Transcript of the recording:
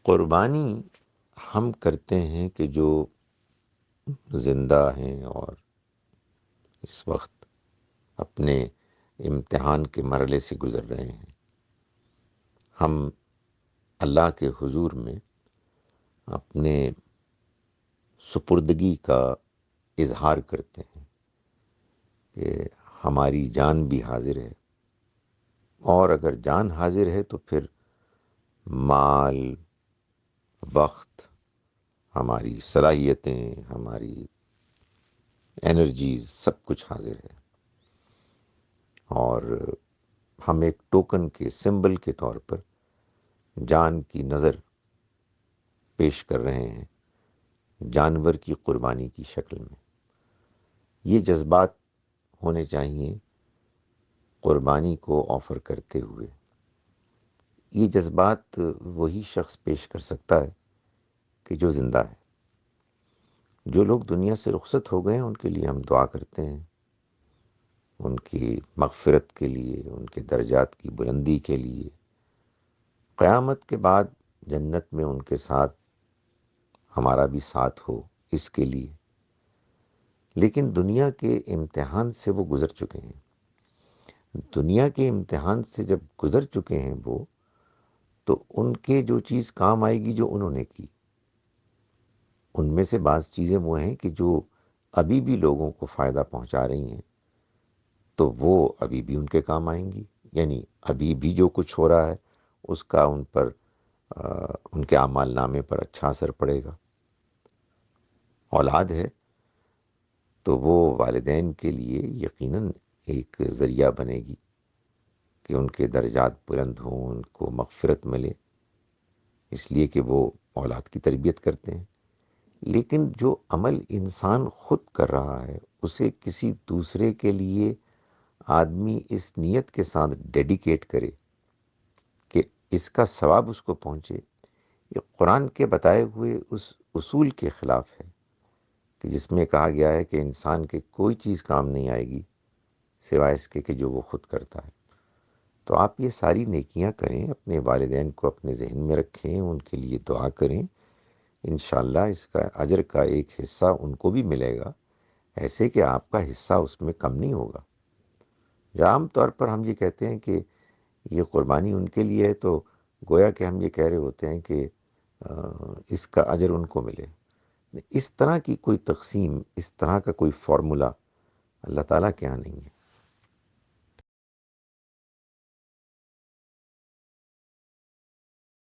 قربانی ہم کرتے ہیں کہ جو زندہ ہیں اور اس وقت اپنے امتحان کے مرحلے سے گزر رہے ہیں. ہم اللہ کے حضور میں اپنے سپردگی کا اظہار کرتے ہیں کہ ہماری جان بھی حاضر ہے، اور اگر جان حاضر ہے تو پھر مال، وقت، ہماری صلاحیتیں، ہماری انرجیز، سب کچھ حاضر ہے. اور ہم ایک ٹوکن کے سمبل کے طور پر جان کی نظر پیش کر رہے ہیں جانور کی قربانی کی شکل میں. یہ جذبات ہونے چاہیے قربانی کو آفر کرتے ہوئے. یہ جذبات وہی شخص پیش کر سکتا ہے کہ جو زندہ ہے. جو لوگ دنیا سے رخصت ہو گئے ہیں ان کے لیے ہم دعا کرتے ہیں، ان کی مغفرت کے لیے، ان کے درجات کی بلندی کے لیے، قیامت کے بعد جنت میں ان کے ساتھ ہمارا بھی ساتھ ہو، اس کے لیے. لیکن دنیا کے امتحان سے وہ گزر چکے ہیں. دنیا کے امتحان سے جب گزر چکے ہیں وہ، تو ان کے جو چیز کام آئے گی جو انہوں نے کی، ان میں سے بعض چیزیں وہ ہیں کہ جو ابھی بھی لوگوں کو فائدہ پہنچا رہی ہیں، تو وہ ابھی بھی ان کے کام آئیں گی. یعنی ابھی بھی جو کچھ ہو رہا ہے اس کا ان پر ان کے اعمال نامے پر اچھا اثر پڑے گا. اولاد ہے تو وہ والدین کے لیے یقیناً ایک ذریعہ بنے گی کہ ان کے درجات بلند ہوں، ان کو مغفرت ملے، اس لیے کہ وہ اولاد کی تربیت کرتے ہیں. لیکن جو عمل انسان خود کر رہا ہے اسے کسی دوسرے کے لیے آدمی اس نیت کے ساتھ ڈیڈیکیٹ کرے کہ اس کا ثواب اس کو پہنچے، یہ قرآن کے بتائے ہوئے اس اصول کے خلاف ہے کہ جس میں کہا گیا ہے کہ انسان کے کوئی چیز کام نہیں آئے گی سوائے اس کے کہ جو وہ خود کرتا ہے. تو آپ یہ ساری نیکیاں کریں، اپنے والدین کو اپنے ذہن میں رکھیں، ان کے لیے دعا کریں. انشاءاللہ اس کا اجر کا ایک حصہ ان کو بھی ملے گا، ایسے کہ آپ کا حصہ اس میں کم نہیں ہوگا. عام طور پر ہم یہ کہتے ہیں کہ یہ قربانی ان کے لیے ہے، تو گویا کہ ہم یہ کہہ رہے ہوتے ہیں کہ اس کا اجر ان کو ملے. اس طرح کی کوئی تقسیم، اس طرح کا کوئی فارمولا اللہ تعالیٰ کے ہاں نہیں ہے.